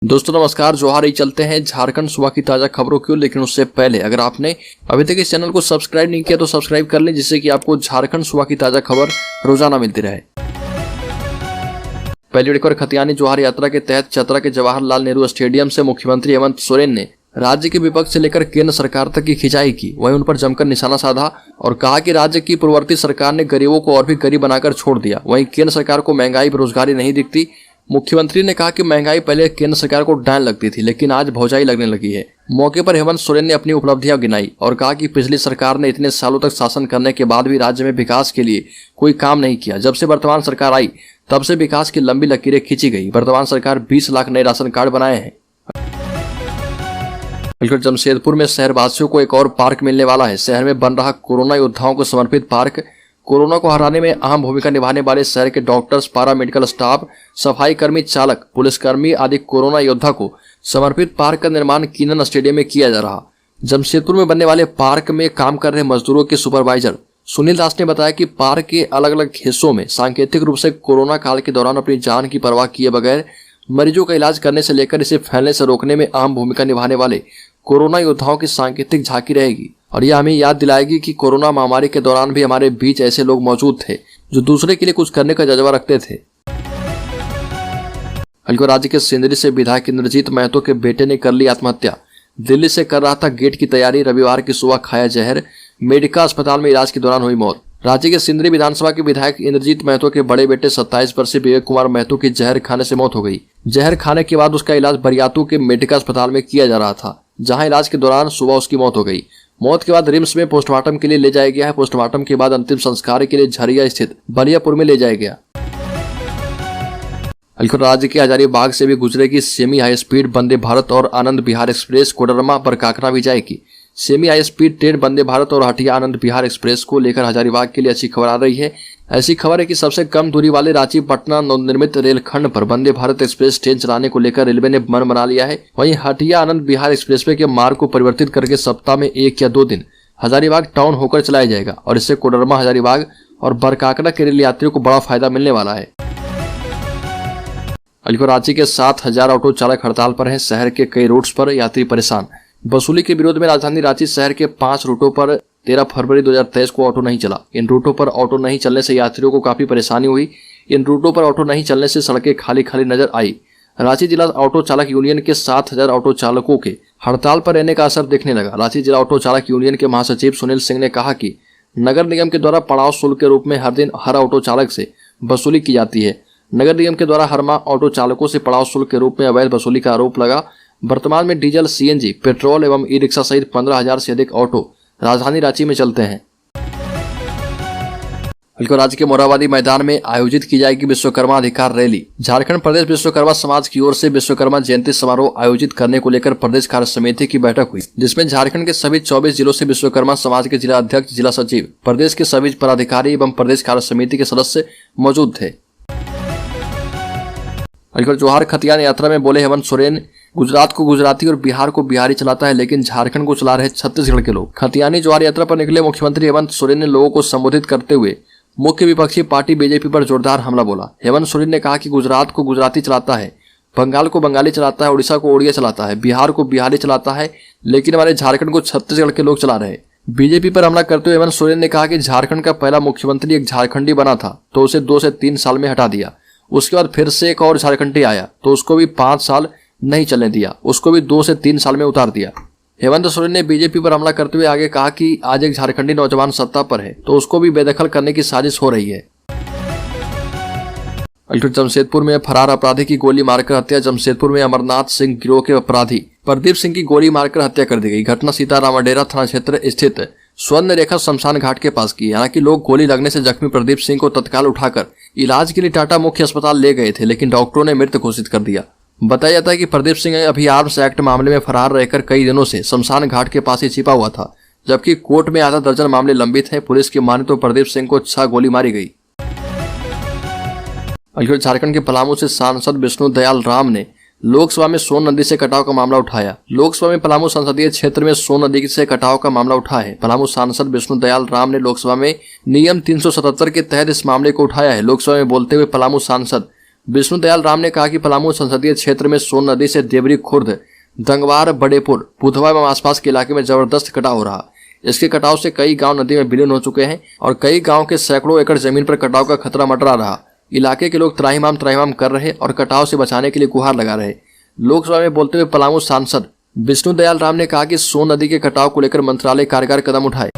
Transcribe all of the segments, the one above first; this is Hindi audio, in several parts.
दोस्तों नमस्कार, जोहार। ही चलते हैं झारखंड सुबह की ताजा खबरों की ओर। लेकिन उससे पहले अगर आपने अभी तक इस चैनल को सब्सक्राइब नहीं किया तो सब्सक्राइब कर लें, जिससे कि आपको झारखंड सुबह की ताजा खबर रोजाना मिलती रहे। पहली एक बार खतियानी जोहार यात्रा के तहत चतरा के जवाहरलाल नेहरू स्टेडियम से मुख्यमंत्री हेमंत सोरेन ने राज्य के विपक्ष से लेकर केंद्र सरकार तक की खिंचाई की। वहीं उन पर जमकर निशाना साधा और कहा कि राज्य की पूर्ववर्ती सरकार ने गरीबों को और भी गरीब बनाकर छोड़ दिया। वहीं केंद्र सरकार को महंगाई बेरोजगारी नहीं दिखती। मुख्यमंत्री ने कहा कि महंगाई पहले केंद्र सरकार को डांन लगती थी, लेकिन आज भौजाई लगने लगी है। मौके पर हेमंत सोरेन ने अपनी उपलब्धियां गिनाई और कहा कि पिछली सरकार ने इतने सालों तक शासन करने के बाद भी राज्य में विकास के लिए कोई काम नहीं किया। जब से वर्तमान सरकार आई तब से विकास की लंबी लकीरें खींची गई। वर्तमान सरकार 20 लाख नए राशन कार्ड बनाए हैं। जमशेदपुर में शहरवासियों को एक और पार्क मिलने वाला है। शहर में बन रहा कोरोना योद्धाओं को समर्पित पार्क कोरोना को हराने में अहम भूमिका निभाने वाले शहर के डॉक्टर्स, पारा मेडिकल स्टाफ, सफाई कर्मी, चालक, पुलिसकर्मी आदि कोरोना योद्धा को समर्पित पार्क का निर्माण कीनन स्टेडियम में किया जा रहा। जमशेदपुर में बनने वाले पार्क में काम कर रहे मजदूरों के सुपरवाइजर सुनील दास ने बताया कि पार्क के अलग अलग हिस्सों में सांकेतिक रूप से कोरोना काल के दौरान अपनी जान की परवाह किए बगैर मरीजों का इलाज करने से लेकर इसे फैलने से रोकने में अहम भूमिका निभाने वाले कोरोना योद्धाओं की सांकेतिक झांकी रहेगी। और यह हमें याद दिलाएगी कि कोरोना महामारी के दौरान भी हमारे बीच ऐसे लोग मौजूद थे जो दूसरे के लिए कुछ करने का जज्बा रखते थे। हल्को राज्य के सिंदरी से विधायक इंद्रजीत महतो के बेटे ने कर ली आत्महत्या। दिल्ली से कर रहा था गेट की तैयारी, रविवार की सुबह खाया जहर, मेडिका अस्पताल में इलाज के दौरान हुई मौत। राज्य के सिंदरी विधानसभा के विधायक इंद्रजीत महतो के बड़े बेटे 27 वर्षीय विवेक कुमार महतो की जहर खाने से मौत हो गई। जहर खाने के बाद उसका इलाज बरियातू के मेडिका अस्पताल में किया जा रहा था, जहां इलाज के दौरान सुबह उसकी मौत हो गई। मौत के बाद रिम्स में पोस्टमार्टम के लिए ले जाया गया है। पोस्टमार्टम के बाद अंतिम संस्कार के लिए झरिया स्थित बलियापुर में ले जाया गया। राज्य के हजारीबाग से भी गुजरेगी semi high speed Vande Bharat और आनंद विहार एक्सप्रेस। कोडरमा पर काकना भी जाएगी। Semi high speed train Vande Bharat और हटिया आनंद विहार एक्सप्रेस को लेकर हजारीबाग के लिए अच्छी खबर आ रही है। ऐसी खबर है कि सबसे कम दूरी वाले रांची पटना नवनिर्मित रेलखंड पर वंदे भारत एक्सप्रेस ट्रेन चलाने को लेकर रेलवे ने मन बना लिया है। वहीं हटिया आनंद विहार एक्सप्रेसवे के मार्ग को परिवर्तित करके सप्ताह में 1 या 2 दिन हजारीबाग टाउन होकर चलाया जाएगा और इससे कोडरमा, हजारीबाग और बरकाकना के रेल यात्रियों को बड़ा फायदा मिलने वाला है। रांची के 7000 ऑटो चालक हड़ताल पर हैं। शहर के कई रूट्स पर यात्री परेशान। वसूली के विरोध में राजधानी रांची शहर के 5 रूटों पर 13 फरवरी 2023 को ऑटो नहीं चला। इन रूटों पर ऑटो नहीं चलने से यात्रियों को काफी परेशानी हुई। इन रूटों पर ऑटो नहीं चलने से सड़कें खाली खाली नजर आई। रांची जिला ऑटो चालक यूनियन के 7000 ऑटो चालकों के हड़ताल पर रहने का असर दिखने लगा। रांची जिला ऑटो चालक यूनियन के महासचिव सुनील सिंह ने कहा कि नगर निगम के द्वारा पड़ाव शुल्क के रूप में हर दिन हर ऑटो चालक से वसूली की जाती है। नगर निगम के द्वारा हर माह ऑटो चालकों से पड़ाव शुल्क के रूप में अवैध वसूली का आरोप लगा। वर्तमान में डीजल, सीएनजी, पेट्रोल एवं ई रिक्शा सहित 15,000 से अधिक ऑटो राजधानी रांची में चलते हैं। राज्य के मोरहाबादी मैदान में आयोजित की जाएगी विश्वकर्मा अधिकार रैली। झारखंड प्रदेश विश्वकर्मा समाज की ओर से विश्वकर्मा जयंती समारोह आयोजित करने को लेकर प्रदेश कार्य समिति की बैठक हुई, जिसमें झारखंड के सभी 24 जिलों से विश्वकर्मा समाज के जिला अध्यक्ष, जिला सचिव, प्रदेश के सभी पदाधिकारी एवं प्रदेश कार्य समिति के सदस्य मौजूद थे। जोहार खतियान यात्रा में बोले हेमंत सोरेन, गुजरात को गुजराती और बिहार को बिहारी चलाता है, लेकिन झारखंड को चला रहे छत्तीसगढ़ के लोग। खतियानी जोहार यात्रा पर निकले मुख्यमंत्री हेमंत सोरेन ने लोगों को संबोधित करते हुए मुख्य विपक्षी पार्टी बीजेपी पर जोरदार हमला बोला। हेमंत सोरेन ने कहा कि गुजरात को गुजराती चलाता है, बंगाल को बंगाली चलाता है, उड़ीसा को ओडिया चलाता है, बिहार को बिहारी चलाता है, लेकिन हमारे झारखंड को छत्तीसगढ़ के लोग चला रहे। बीजेपी पर हमला करते हुए हेमंत सोरेन ने कहा कि झारखंड का पहला मुख्यमंत्री एक झारखंडी बना था तो उसे 2 से 3 साल में हटा दिया। उसके बाद फिर से एक और झारखंडी आया तो उसको भी 5 साल नहीं चलने दिया, उसको भी 2 से 3 साल में उतार दिया। हेमंत सोरेन ने बीजेपी पर हमला करते हुए आगे कहा कि आज एक झारखंडी नौजवान सत्ता पर है तो उसको भी बेदखल करने की साजिश हो रही है। जमशेदपुर में फरार अपराधी की गोली मारकर हत्या। जमशेदपुर में अमरनाथ सिंह गिरोह के अपराधी प्रदीप सिंह की गोली मारकर हत्या कर दी गई। घटना सीतारामडेरा थाना क्षेत्र स्थित स्वर्ण रेखा शमशान घाट के पास की। हालांकि लोग गोली लगने से जख्मी प्रदीप सिंह को तत्काल उठाकर इलाज के लिए टाटा मुख्य अस्पताल ले गए थे, लेकिन डॉक्टरों ने मृत घोषित कर दिया। बताया जाता है कि प्रदीप सिंह अभी आर्म्स एक्ट मामले में फरार रहकर कई दिनों से शमशान घाट के पास ही छिपा हुआ था, जबकि कोर्ट में आधा दर्जन मामले लंबित हैं। पुलिस की माने तो प्रदीप सिंह को 6 गोली मारी गई। झारखंड के पलामू से सांसद विष्णु दयाल राम ने लोकसभा में सोन नदी से कटाव का मामला उठाया। लोकसभा में पलामू संसदीय क्षेत्र में सोन नदी से कटाव का मामला उठा है। पलामू सांसद विष्णु दयाल राम ने लोकसभा में नियम 377 के तहत इस मामले को उठाया है। लोकसभा में बोलते हुए पलामू सांसद विष्णु दयाल राम ने कहा कि पलामू संसदीय क्षेत्र में सोन नदी से देवरी खुर्द, दंगवार, बड़ेपुर, बुधवा एवं आसपास के इलाके में जबरदस्त कटाव हो रहा। इसके कटाव से कई गांव नदी में विलीन हो चुके हैं और कई गांव के सैकड़ों एकड़ जमीन पर कटाव का खतरा मंडरा रहा। इलाके के लोग त्राहिमाम कर रहे और कटाव से बचाने के लिए गुहार लगा रहे। लोकसभा में बोलते हुए पलामू सांसद विष्णु दयाल राम ने कहा कि सोन नदी के कटाव को लेकर मंत्रालय कारगर कदम उठाए।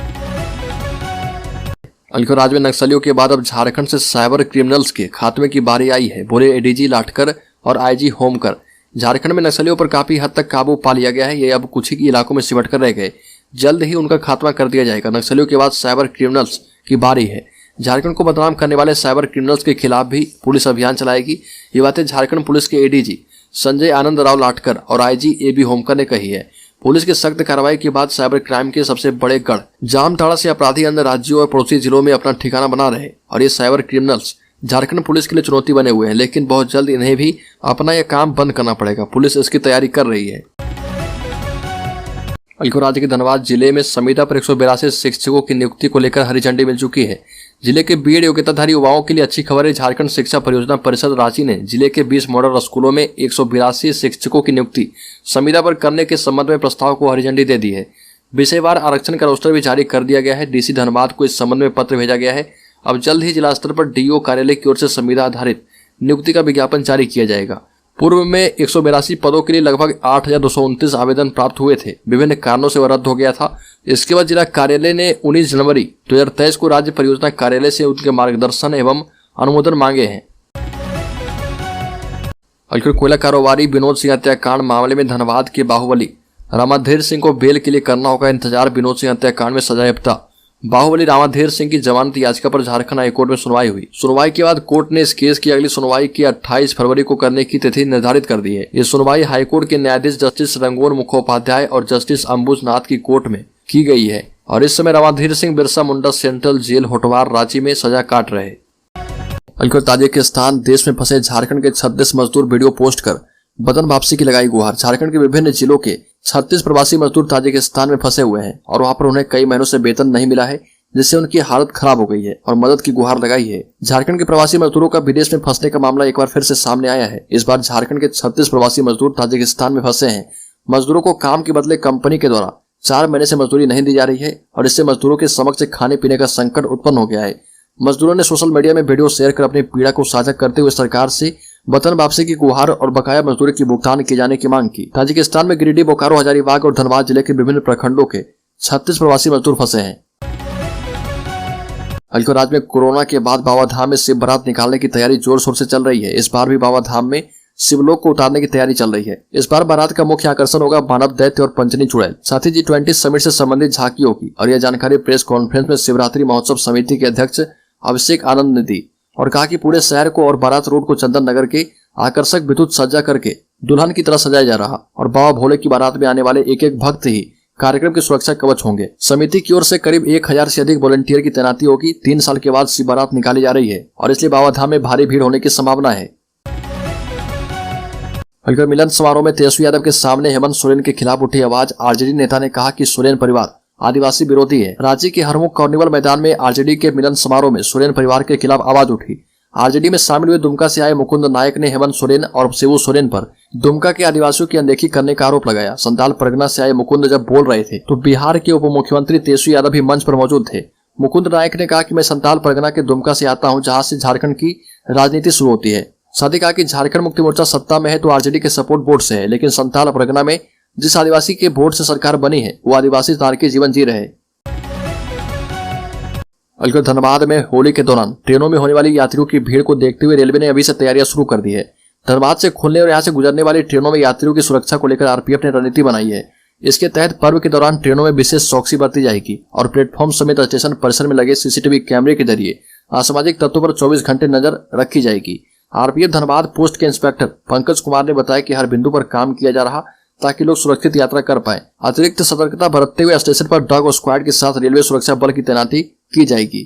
अलीगढ़ राज्य में नक्सलियों के बाद अब झारखंड से साइबर क्रिमिनल्स के खात्मे की बारी आई है, बोले एडीजी लाटकर और आईजी होमकर। झारखंड में नक्सलियों पर काफी हद तक काबू पा लिया गया है। ये अब कुछ ही इलाकों में सिमट कर रह गए। जल्द ही उनका खात्मा कर दिया जाएगा। नक्सलियों के बाद साइबर क्रिमिनल्स की बारी है। झारखंड को बदनाम करने वाले साइबर क्रिमिनल्स के खिलाफ भी पुलिस अभियान चलाएगी। ये बातें झारखंड पुलिस के एडीजी संजय आनंद राव लाटकर और आईजी एबी होमकर ने कही है। पुलिस की सख्त कार्रवाई के बाद साइबर क्राइम के सबसे बड़े गढ़ जामताड़ा से अपराधी अन्य राज्यों और पड़ोसी जिलों में अपना ठिकाना बना रहे और ये साइबर क्रिमिनल्स झारखंड पुलिस के लिए चुनौती बने हुए हैं, लेकिन बहुत जल्द इन्हें भी अपना यह काम बंद करना पड़ेगा। पुलिस इसकी तैयारी कर रही है। अलीगढ़ राज्य के धनबाद जिले में संविदा पर 182 शिक्षकों की नियुक्ति को लेकर हरी झंडी मिल चुकी है। जिले के बीएड योग्यताधारी युवाओं के लिए अच्छी खबर है। झारखंड शिक्षा परियोजना परिषद रांची ने जिले के 20 मॉडल स्कूलों में 182 शिक्षकों की नियुक्ति संविदा पर करने के संबंध में प्रस्ताव को हरी झंडी दे दी है। विषयवार आरक्षण का रोस्टर भी जारी कर दिया गया है। डीसी धनबाद को इस संबंध में पत्र भेजा गया है। अब जल्द ही जिला स्तर पर डीओ कार्यालय की ओर से संविदा आधारित नियुक्ति का विज्ञापन जारी किया जाएगा। पूर्व में 182 पदों के लिए लगभग 8,229 आवेदन प्राप्त हुए थे। विभिन्न कारणों से वह रद्द हो गया था। इसके बाद जिला कार्यालय ने 19 जनवरी 2023 को राज्य परियोजना कार्यालय से उनके मार्गदर्शन एवं अनुमोदन मांगे हैं। अलीगढ़ कोयला कारोबारी विनोद सिंह हत्याकांड मामले में धनबाद के बाहुबली रामाधीर सिंह को बेल के लिए करना होगा इंतजार। विनोद सिंह हत्याकांड में सजायाफ्ता बाहुबली रामाधीर सिंह की जमानत याचिका पर झारखंड हाईकोर्ट में सुनवाई हुई। सुनवाई के बाद कोर्ट ने इस केस की अगली सुनवाई की 28 फरवरी को करने की तिथि निर्धारित कर दी है। ये सुनवाई हाईकोर्ट के न्यायाधीश जस्टिस रंगोन मुखोपाध्याय और जस्टिस अंबुजनाथ की कोर्ट में की गई है और इस समय रामाधीर सिंह बिरसा मुंडा सेंट्रल जेल होटवार रांची में सजा काट रहे। अलीगढ़ ताजिकिस्तान देश में फंसे झारखंड के 36 मजदूर वीडियो पोस्ट कर वतन वापसी की लगाई गुहार। झारखंड के विभिन्न जिलों के 36 प्रवासी मजदूर ताजिकिस्तान में फंसे हुए हैं और वहां पर उन्हें कई महीनों से वेतन नहीं मिला है, जिससे उनकी हालत खराब हो गई है और मदद की गुहार लगाई है। झारखंड के प्रवासी मजदूरों का विदेश में फंसने का मामला एक बार फिर से सामने आया है। इस बार झारखंड के 36 प्रवासी मजदूर ताजिकिस्तान में फंसे हैं। मजदूरों को काम के बदले कंपनी के द्वारा 4 महीने से मजदूरी नहीं दी जा रही है और इससे मजदूरों के समक्ष खाने पीने का संकट उत्पन्न हो गया है। मजदूरों ने सोशल मीडिया में वीडियो शेयर कर अपनी पीड़ा को साझा करते हुए सरकार से वतन वापसी की गुहार और बकाया मजदूरी की भुगतान किए जाने की मांग की। ताजिकिस्तान में गिरिडीह, बोकारो, हजारीबाग और धनबाद जिले के विभिन्न प्रखंडों के 36 प्रवासी मजदूर फंसे हैं। अलीगढ़ राज्य में कोरोना के बाद बाबा धाम में शिव बारात निकालने की तैयारी जोर शोर से चल रही है। इस बार भी बाबा धाम में शिवलोक को उतारने की तैयारी चल रही है। इस बार बारात का मुख्य आकर्षण होगा मानव दैत्य और पंचनी चुड़ैल। साथ ही G20 समिट से संबंधित झांकी होगी और यह जानकारी प्रेस कॉन्फ्रेंस में शिवरात्रि महोत्सव समिति के अध्यक्ष अभिषेक आनंद ने दी और कहा कि पूरे शहर को और बारात रोड को चंदन नगर के आकर्षक विद्युत सज्जा करके दुल्हन की तरह सजाया जा रहा और बाबा भोले की बारात में आने वाले एक एक भक्त ही कार्यक्रम की सुरक्षा कवच होंगे। समिति की ओर से करीब 1000 से अधिक वॉलंटियर की तैनाती होगी। 3 साल के बाद शिव बारात निकाली जा रही है और इसलिए बाबा धाम में भारी भीड़ होने की संभावना है। अलीगढ़ मिलन समारोह में तेजस्वी यादव के सामने हेमंत सोरेन के खिलाफ उठी आवाज। आरजेडी नेता ने कहा कि सोरेन परिवार आदिवासी विरोधी है। रांची के हरमुख कार्निवल मैदान में आरजेडी के मिलन समारोह में सोरेन परिवार के खिलाफ आवाज उठी। आरजेडी में शामिल हुए दुमका से आए मुकुंद नायक ने हेमंत सोरेन और शिबू सोरेन पर दुमका के आदिवासियों की अनदेखी करने का आरोप लगाया। संताल परगना से आए मुकुंद जब बोल रहे थे तो बिहार के उप मुख्यमंत्री तेजस्वी यादव भी मंच पर मौजूद थे। मुकुंद नायक ने कहा कि मैं संताल परगना के दुमका से आता हूं, जहां से झारखंड की राजनीति शुरू होती है। साथ ही कहा कि झारखंड मुक्ति मोर्चा सत्ता में है तो आरजेडी के सपोर्ट वोट से है, लेकिन संताल परगना में जिस आदिवासी के वोट से सरकार बनी है वो आदिवासी नारकी जीवन जी रहे। अलीगढ़ धनबाद में होली के दौरान ट्रेनों में होने वाली यात्रियों की भीड़ को देखते हुए रेलवे ने अभी से तैयारियां शुरू कर दी है। धनबाद से खुलने और यहां से गुजरने वाली ट्रेनों में यात्रियों की सुरक्षा को लेकर आरपीएफ ने रणनीति बनाई है। इसके तहत पर्व के दौरान ट्रेनों में विशेष चौकसी बरती जाएगी और प्लेटफॉर्म समेत स्टेशन परिसर में लगे सीसीटीवी कैमरे के जरिए असामाजिक तत्वों पर 24 घंटे नजर रखी जाएगी। आरपीएफ धनबाद पोस्ट के इंस्पेक्टर पंकज कुमार ने बताया कि हर बिंदु पर काम किया जा रहा ताकि लोग सुरक्षित यात्रा कर पाए। अतिरिक्त सतर्कता बरतते हुए स्टेशन पर डॉग स्क्वाड के साथ रेलवे सुरक्षा बल की तैनाती की जाएगी।